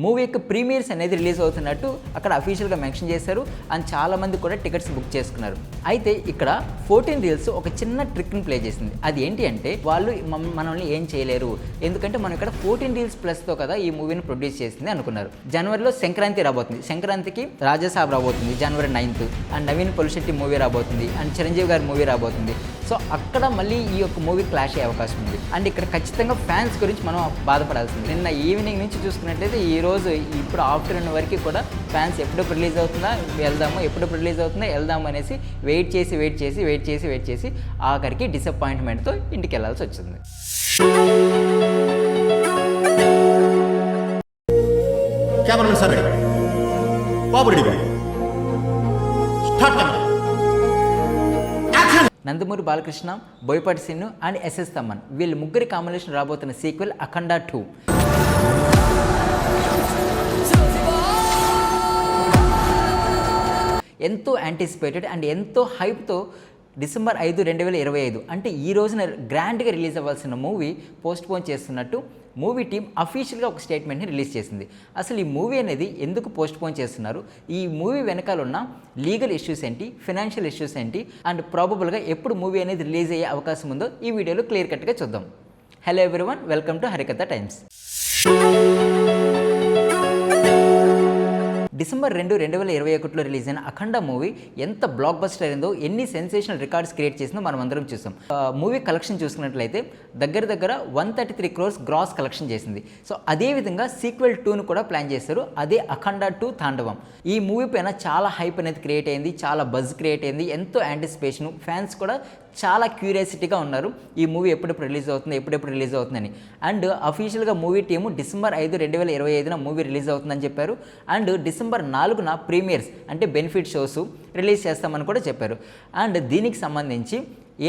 Movie యొక్క premieres అనేది release అవుతున్నట్టు అక్కడ అఫీషియల్గా మెన్షన్ చేశారు అండ్ చాలామంది కూడా టికెట్స్ బుక్ చేసుకున్నారు. అయితే ఇక్కడ 14 రీల్స్ ఒక చిన్న ట్రిక్ని ప్లే చేసింది. అది ఏంటి అంటే వాళ్ళు మనల్ని ఏం చేయలేరు, ఎందుకంటే మనం ఇక్కడ 14 రీల్స్ ప్లస్తో కదా ఈ మూవీని ప్రొడ్యూస్ చేసింది అనుకున్నారు. జనవరిలో సంక్రాంతి రాబోతుంది, సంక్రాంతికి రాజాసాబ్ రాబోతుంది జనవరి 9th, and Naveen Polishetty movie రాబోతుంది, అండ్ చిరంజీవి గారి మూవీ రాబోతుంది. సో అక్కడ మళ్ళీ ఈ యొక్క మూవీ క్లాష్ అయ్యే అవకాశం ఉంది. అండ్ ఇక్కడ ఖచ్చితంగా ఫ్యాన్స్ గురించి మనం బాధపడాల్సింది. నిన్న ఈవినింగ్ నుంచి చూసుకున్నట్లయితే ఈ రోజు ఇప్పుడు ఆఫ్టర్నూన్ వరకు కూడా ఫ్యాన్స్ ఎప్పుడప్పుడు రిలీజ్ అవుతుందా వెళ్దాము, ఎప్పుడప్పుడు రిలీజ్ అవుతుందా వెళ్దాము అనేసి వెయిట్ చేసి ఆఖరికి డిసప్పాయింట్మెంట్తో ఇంటికి వెళ్ళాల్సి వచ్చింది. నందమూరి బాలకృష్ణ, బోయపాటి శ్రీను అండ్ ఎస్ఎస్ తమ్మన్ వీళ్ళు ముగ్గురి కాంబినేషన్ రాబోతున్న సీక్వెల్ అఖండ 2. ఎంతో యాంటిసిపేటెడ్ అండ్ ఎంతో హైప్తో డిసెంబర్ 5, 2025 అంటే ఈ రోజున గ్రాండ్గా రిలీజ్ అవ్వాల్సిన మూవీ పోస్ట్పోన్ చేస్తున్నట్టు మూవీ టీం అఫీషియల్గా ఒక స్టేట్మెంట్ని రిలీజ్ చేసింది. అసలు ఈ మూవీ అనేది ఎందుకు పోస్ట్పోన్ చేస్తున్నారు, ఈ మూవీ వెనకాల ఉన్న లీగల్ ఇష్యూస్ ఏంటి, ఫైనాన్షియల్ ఇష్యూస్ ఏంటి, అండ్ ప్రాబబుల్గా ఎప్పుడు మూవీ అనేది రిలీజ్ అయ్యే అవకాశం ఉందో ఈ వీడియోలో క్లియర్ కట్గా చూద్దాం. Hello everyone, welcome to Harikatha times. December 2, 2021లో రిలీజ్ అయిన అఖండ మూవీ ఎంత బ్లాక్ బస్టర్ అయిందో, ఎన్ని సెన్సేషనల్ రికార్డ్స్ క్రియేట్ చేసిందో మనం అందరం చూసాం. మూవీ కలెక్షన్ చూసుకున్నట్లయితే దగ్గర 133 crores గ్రాస్ కలెక్షన్ చేసింది. సో అదేవిధంగా సీక్వెల్ 2ను కూడా ప్లాన్ చేశారు, అదే అఖండ 2 తాండవం. ఈ మూవీ పైన చాలా హైప్ అనేది క్రియేట్ అయింది, చాలా బజ్ క్రియేట్ అయింది, ఎంతో యాంటిసిపేషన్, ఫ్యాన్స్ కూడా చాలా క్యూరియాసిటీగా ఉన్నారు ఈ మూవీ ఎప్పుడెప్పుడు రిలీజ్ అవుతుందని. అండ్ అఫీషియల్గా movie team December 5, 2025 movie release అవుతుందని చెప్పారు. అండ్ డిసెంబర్ 4 ప్రీమియర్స్ అంటే బెనిఫిట్ షోస్ రిలీజ్ చేస్తామని కూడా చెప్పారు. అండ్ దీనికి సంబంధించి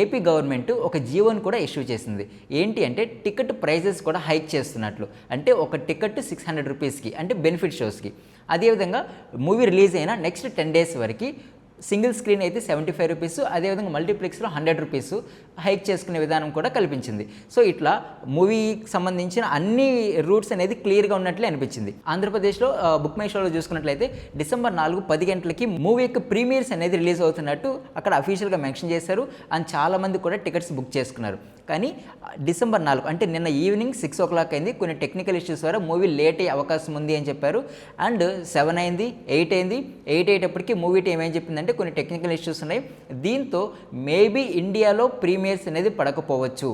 ఏపీ గవర్నమెంట్ ఒక జీవోని కూడా ఇష్యూ చేసింది. ఏంటి అంటే టికెట్ ప్రైజెస్ కూడా హైక్ చేస్తున్నట్లు, అంటే ఒక టికెట్ 600 రూపీస్కి అంటే బెనిఫిట్ షోస్కి. అదేవిధంగా మూవీ రిలీజ్ అయిన నెక్స్ట్ 10 days వరకు సింగిల్ స్క్రీన్ అయితే 75 రూపీస్, అదేవిధంగా మల్టీప్లెక్స్లో 100 రూపీస్ హైక్ చేసుకునే విధానం కూడా కల్పించింది. సో ఇట్లా మూవీకి సంబంధించిన అన్ని రూట్స్ అనేది క్లియర్గా ఉన్నట్లే అనిపించింది. ఆంధ్రప్రదేశ్లో బుక్ మై షోలో చూసుకున్నట్లయితే డిసెంబర్ 4, 10 గంటలకి మూవీ యొక్క ప్రీమియర్స్ అనేది రిలీజ్ అవుతున్నట్టు అక్కడ అఫీషియల్గా మెన్షన్ చేశారు అండ్ చాలామంది కూడా టికెట్స్ బుక్ చేసుకున్నారు. కానీ డిసెంబర్ 4 అంటే నిన్న ఈవినింగ్ 6 o'clock అయింది. కొన్ని టెక్నికల్ ఇష్యూస్ ద్వారా మూవీ లేట్ అయ్యే అవకాశం ఉంది అని చెప్పారు. అండ్ 7 అయింది, 8 అయింది. 8 అయ్యేటప్పటికి మూవీ టీం ఏం చెప్పిందంటే కొన్ని టెక్నికల్ ఇష్యూస్ ఉన్నాయి, దీంతో మేబీ ఇండియాలో ప్రీమియర్స్ అనేది పడకపోవచ్చు,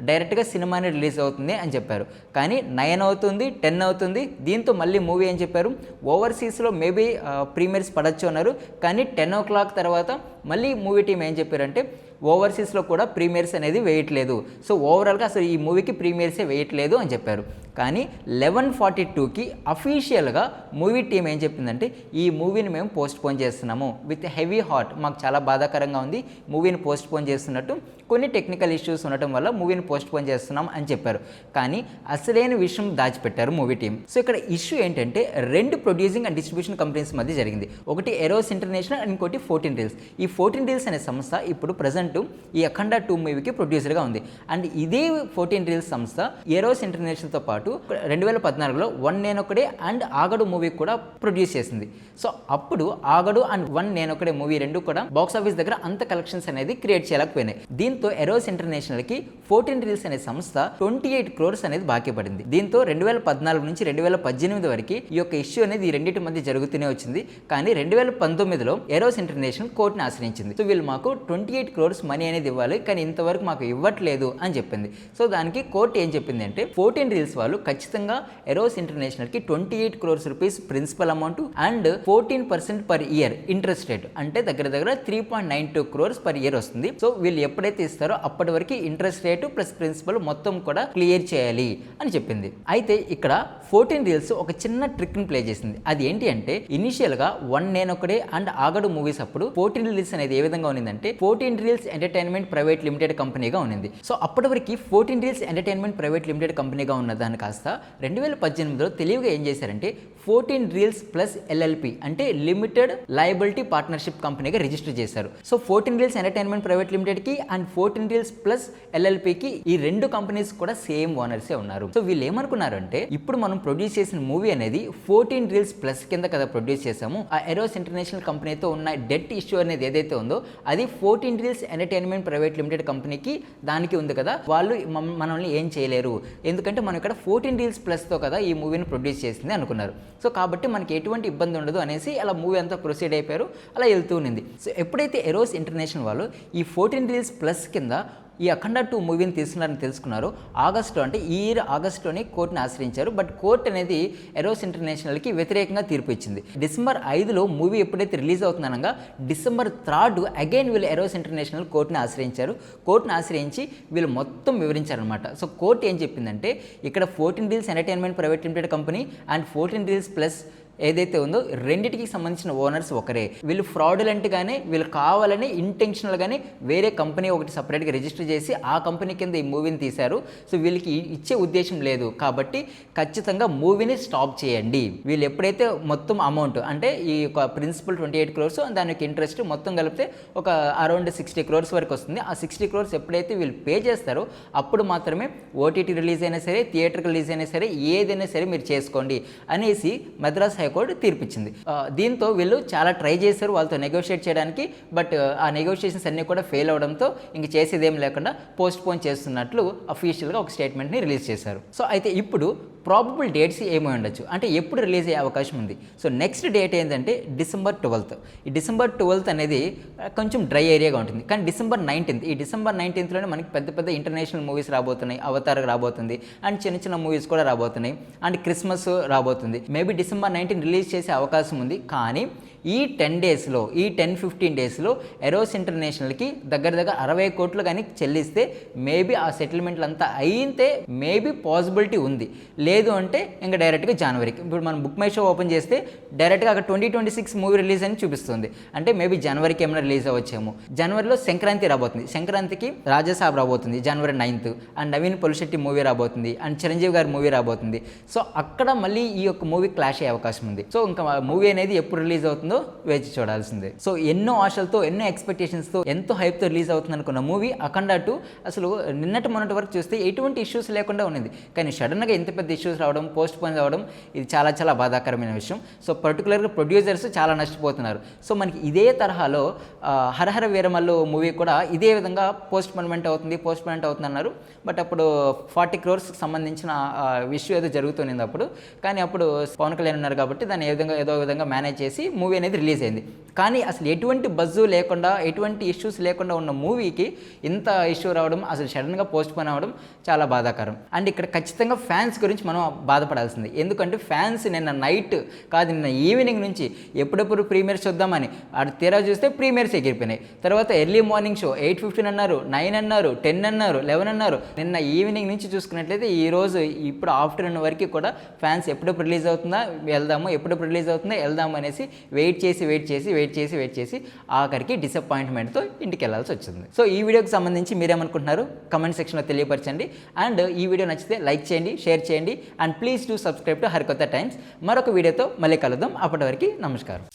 డైరెక్ట్గా సినిమాని రిలీజ్ అవుతుంది అని చెప్పారు. కానీ 9 అవుతుంది, 10 అవుతుంది. దీంతో మళ్ళీ మూవీ ఏం చెప్పారు, ఓవర్సీస్లో మేబీ ప్రీమియర్స్ పడచ్చు అన్నారు. కానీ 10 o'clock తర్వాత మళ్ళీ మూవీ టీం ఏం చెప్పారంటే ఓవర్సీస్లో కూడా ప్రీమియర్స్ అనేది వేయట్లేదు, సో ఓవరాల్గా అసలు ఈ మూవీకి ప్రీమియర్సే వేయట్లేదు అని చెప్పారు. కానీ 11:42కి అఫీషియల్గా మూవీ టీం ఏం చెప్పిందంటే ఈ మూవీని మేము పోస్ట్పోన్ చేస్తున్నాము విత్ హెవీ హార్ట్, మాకు చాలా బాధాకరంగా ఉంది మూవీని పోస్ట్పోన్ చేస్తున్నట్టు, కొన్ని టెక్నికల్ ఇష్యూస్ ఉండటం వల్ల మూవీని పోస్ట్పోన్ చేస్తున్నాం అని చెప్పారు. కానీ అసలైన విషయం దాచిపెట్టారు మూవీ టీం. సో ఇక్కడ ఇష్యూ ఏంటంటే 2 ప్రొడ్యూసింగ్ అండ్ డిస్ట్రిబ్యూషన్ కంపెనీస్ మధ్య జరిగింది. ఒకటి ఎరోస్ ఇంటర్నేషనల్ అండ్ ఇంకోటి 14 రీల్స్. ఈ 14 రీల్స్ అనే సంస్థ ఇప్పుడు ప్రజెంట్ ఈ అఖండ 2 మూవీకి ప్రొడ్యూసర్గా ఉంది. అండ్ ఇదే 14 రీల్స్ సంస్థ ఎరోస్ ఇంటర్నేషనల్తో పాటు 2014లో 1 నేనొకడే అండ్ ఆగడు మూవీ కూడా ప్రొడ్యూస్ చేసింది. సో అప్పుడు ఆగడు అండ్ 1 నేనొకడే మూవీ రెండు కూడా బాక్స్ ఆఫీస్ దగ్గర అంత కలెక్షన్స్ అనేది క్రియేట్ చేయలేకపోయినాయి. దీంతో ఎరోస్ ఇంటర్నేషనల్కి 14 రీల్స్ అనే సంస్థ 28 crores అనేది బాకీ పడింది. దీంతో 2014 నుంచి 2018 వరకు ఈ యొక్క ఇష్యూ అనేది ఈ రెండింటి మధ్య జరుగుతూనే వచ్చింది. కానీ 2019లో ఎరోస్ ఇంటర్నేషనల్ కోర్టుని ఆశ్రయించింది. సో వీళ్ళు మాకు 28 crores మనీ అనేది ఇవ్వాలి, కానీ ఇంతవరకు మాకు ఇవ్వట్లేదు అని చెప్పింది. సో దానికి కోర్టు ఏం చెప్పింది అంటే 14 రీల్స్ వాళ్ళు ఖచ్చితంగా ఎరోస్ ఇంటర్నేషనల్కి 28 crores rupees principal amount and 14% per year interest rate, అంటే దగ్గర 3.92 crores పర్ ఇయర్ వస్తుంది. సో వీళ్ళు ఎప్పుడైతే ఇస్తారో అప్పటి వరకు ఇంట్రెస్ట్ రేటు ప్లస్ ప్రిన్సిపల్ మొత్తం కూడా క్లియర్ చేయాలి అని చెప్పింది. అయితే ఇక్కడ 14 రీల్స్ ఒక చిన్న ట్రిక్ ని ప్లే చేసింది. అది ఏంటి అంటే ఇనిషియల్ గా 1 నేనొకడే అండ్ ఆగడు మూవీస్ అప్పుడు 14 రీల్స్ అనేది ఏ విధంగా ఉన్నదంటే 14 reels reels entertainment private limited కంపెనీగా ఉన్నింది. సో అప్పటి వరకు 14 రీల్స్ ఎంటర్టైన్మెంట్ ప్రైవేట్ లిమిటెడ్ కంపెనీగా ఉన్న దాని కాస్త 2018లో తెలివిగా ఏం చేశారంటే 14 రీల్స్ ప్లస్ ఎల్ఎల్పి అంటే లిమిటెడ్ లయబిలిటీ పార్ట్నర్షిప్ కంపెనీగా రిజిస్టర్ చేశారు. సో 14 రీల్స్ ఎంటర్టైన్మెంట్ ప్రైవేట్ లిమిటెడ్కి అండ్ 14 రీల్స్ ప్లస్ ఎల్ఎల్పికి ఈ రెండు కంపెనీస్ కూడా సేమ్ ఓనర్సే ఉన్నారు. సో వీళ్ళు ఏమనుకున్నారంటే ఇప్పుడు మనం ప్రొడ్యూస్ చేసిన మూవీ అనేది 14 రీల్స్ ప్లస్ కింద కదా ప్రొడ్యూస్ చేసాము. ఆ ఎరోస్ ఇంటర్నేషనల్ కంపెనీతో ఉన్న డెట్ ఇష్యూ అనేది ఏదైతే ఉందో అది 14 రీల్స్ ఎంటర్టైన్మెంట్ ప్రైవేట్ లిమిటెడ్ కంపెనీకి దానికి ఉంది కదా, వాళ్ళు మనల్ని ఏం చేయలేరు ఎందుకంటే మనం ఇక్కడ 14 రీల్స్ ప్లస్తో కదా ఈ మూవీని ప్రొడ్యూస్ చేసింది అనుకున్నారు. సో కాబట్టి మనకి ఎటువంటి ఇబ్బంది ఉండదు అనేసి అలా మూవీ అంతా ప్రొసీడ్ అయిపోయారు, అలా వెళ్తూ ఉన్నింది. సో ఎప్పుడైతే ఎరోస్ ఇంటర్నేషనల్ వాళ్ళు ఈ 14 రీల్స్ ప్లస్ కింద ఈ అఖండ 2 మూవీని తీస్తున్నారని తెలుసుకున్నారు, ఆగస్టులో అంటే ఈ ఇయర్ ఆగస్టులోనే కోర్టుని ఆశ్రయించారు. బట్ కోర్టు అనేది ఎరోస్ ఇంటర్నేషనల్కి వ్యతిరేకంగా తీర్పు ఇచ్చింది. డిసెంబర్ 5లో మూవీ ఎప్పుడైతే రిలీజ్ అవుతుందనగా డిసెంబర్ 3 అగైన్ వీళ్ళు ఎరోస్ ఇంటర్నేషనల్ కోర్టుని ఆశ్రయించారు. కోర్టుని ఆశ్రయించి వీళ్ళు మొత్తం వివరించారనమాట. సో కోర్టు ఏం చెప్పిందంటే ఇక్కడ 14 reels entertainment private limited company and 14 reels plus ఏదైతే ఉందో రెండింటికి సంబంధించిన ఓనర్స్ ఒకరే. వీళ్ళు ఫ్రాడులెంట్గానే వీళ్ళు కావాలని ఇంటెన్షనల్గానే వేరే కంపెనీ ఒకటి సపరేట్గా రిజిస్టర్ చేసి ఆ కంపెనీ కింద ఈ మూవీని తీశారు. సో వీళ్ళకి ఇచ్చే ఉద్దేశం లేదు కాబట్టి ఖచ్చితంగా మూవీని స్టాప్ చేయండి. వీళ్ళు ఎప్పుడైతే మొత్తం అమౌంట్ అంటే ఈ ప్రిన్సిపల్ 28 crores దానికి ఇంట్రెస్ట్ మొత్తం కలిపితే ఒక అరౌండ్ 60 crores వరకు వస్తుంది. ఆ 60 crores ఎప్పుడైతే వీళ్ళు పే చేస్తారో అప్పుడు మాత్రమే ఓటీటీ రిలీజ్ అయినా సరే థియేటర్ రిలీజ్ అయినా సరే ఏదైనా సరే మీరు చేసుకోండి అనేసి మద్రాస్ హైకోర్టు తీర్పిచ్చింది. దీంతో వీళ్ళు చాలా ట్రై చేశారు వాళ్ళతో నెగోషియేట్ చేయడానికి. బట్ ఆ నెగోషియేషన్స్ అన్నీ కూడా ఫెయిల్ అవడంతో ఇంక చేసేదేం లేకుండా పోస్ట్ పోన్ చేస్తున్నట్లు అఫీషియల్గా ఒక స్టేట్మెంట్ని రిలీజ్ చేశారు. సో అయితే ఇప్పుడు ప్రాబబుల్ డేట్స్ ఏమై ఉండొచ్చు అంటే ఎప్పుడు రిలీజ్ అయ్యే అవకాశం ఉంది. సో నెక్స్ట్ డేట్ ఏంటంటే డిసెంబర్ 12. ఈ డిసెంబర్ 12 అనేది కొంచెం డ్రై ఏరియాగా ఉంటుంది. కానీ డిసెంబర్ 19 ఈ డిసెంబర్ 19లోనే మనకి పెద్ద పెద్ద ఇంటర్నేషనల్ మూవీస్ రాబోతున్నాయి. అవతార్ రాబోతుంది అండ్ చిన్న చిన్న మూవీస్ కూడా రాబోతున్నాయి అండ్ క్రిస్మస్ రాబోతుంది. మేబీ డిసెంబర్ 19 రిలీజ్ చేసే అవకాశం ఉంది. కానీ ఈ 10-15 డేస్లో ఎరోస్ ఇంటర్నేషనల్కి దగ్గర 60 కోట్లు కానీ చెల్లిస్తే మేబీ ఆ సెటిల్మెంట్లు అంతా అయితే మేబీ పాసిబిలిటీ ఉంది. లేదు అంటే ఇంకా డైరెక్ట్గా జనవరికి ఇప్పుడు మనం బుక్ మై షో ఓపెన్ చేస్తే డైరెక్ట్గా అక్కడ 2026 మూవీ రిలీజ్ అని చూపిస్తుంది. అంటే మేబీ జనవరికి ఏమైనా రిలీజ్ అవ్వచ్చేమో. జనవరిలో సంక్రాంతి రాబోతుంది. సంక్రాంతికి రాజాసాబ్ రాబోతుంది జనవరి 9th and Naveen Polishetty movie రాబోతుంది అండ్ చిరంజీవి గారి మూవీ రాబోతుంది. సో అక్కడ మళ్ళీ ఈ యొక్క మూవీ క్లాష్ అయ్యే అవకాశం ఉంది. సో ఇంకా మూవీ అనేది ఎప్పుడు రిలీజ్ అవుతుందో వేచి చూడాల్సిందే. సో ఎన్నో ఆశలతో ఎన్నో ఎక్స్పెక్టేషన్స్తో ఎంతో హైప్తో రిలీజ్ అవుతుంది అనుకున్న మూవీ అఖండ 2 అసలు మొన్నటి వరకు చూస్తే ఎటువంటి ఇష్యూస్ లేకుండా ఉన్నది. కానీ సడన్గా ఇంత పెద్ద ఇష్యూస్ రావడం పోస్ట్ పోన్ అవ్వడం ఇది చాలా చాలా బాధాకరమైన విషయం. సో పర్టికులర్గా ప్రొడ్యూసర్స్ చాలా నష్టపోతున్నారు. సో మనకి ఇదే తరహాలో హరహర వీరమల్లు మూవీ కూడా ఇదే విధంగా పోస్ట్ పోన్మెంట్ అవుతుంది అన్నారు. బట్ అప్పుడు 40 crores సంబంధించిన ఇష్యూ ఏదో జరుగుతుంది అప్పుడు. కానీ అప్పుడు పవన్ కళ్యాణ్ ఉన్నారు కాబట్టి దాన్ని ఏదో విధంగా మేనేజ్ చేసి మూవీ అనేది రిలీజ్ అయింది. కానీ అసలు ఎటువంటి బజ్జు లేకుండా ఎటువంటి ఇష్యూస్ లేకుండా ఉన్న మూవీకి ఇంత ఇష్యూ రావడం అసలు సడన్గా పోస్ట్ పోన్ అవ్వడం చాలా బాధాకరం. అండ్ ఇక్కడ ఖచ్చితంగా ఫ్యాన్స్ గురించి మనం బాధపడాల్సింది. ఎందుకంటే ఫ్యాన్స్ నిన్న ఈవినింగ్ నుంచి ఎప్పుడెప్పుడు ప్రీమియర్స్ చూద్దామని తీరా చూస్తే ప్రీమియర్స్ ఎగిరిపోయినాయి. తర్వాత ఎర్లీ మార్నింగ్ షో 8:15 అన్నారు, 9 అన్నారు, 10 అన్నారు, 11 అన్నారు. నిన్న ఈవినింగ్ నుంచి చూసుకున్నట్లయితే ఈరోజు ఇప్పుడు ఆఫ్టర్నూన్ వరకు కూడా ఫ్యాన్స్ ఎప్పుడెప్పుడు రిలీజ్ అవుతుందా వెళ్దాము అనేసి వెయిట్ చేసి ఆఖరికి డిసప్పాయింట్మెంట్తో ఇంటికి వెళ్ళాల్సి వచ్చింది. సో ఈ వీడియోకి సంబంధించి మీరేమనుకుంటున్నారు కమెంట్ సెక్షన్లో తెలియపరచండి. అండ్ ఈ వీడియో నచ్చితే లైక్ చేయండి, షేర్ చేయండి and please do subscribe to Harikatha times. మరొక వీడియోతో మళ్ళీ కలుద్దాం. అప్పటి వరకు నమస్కారం.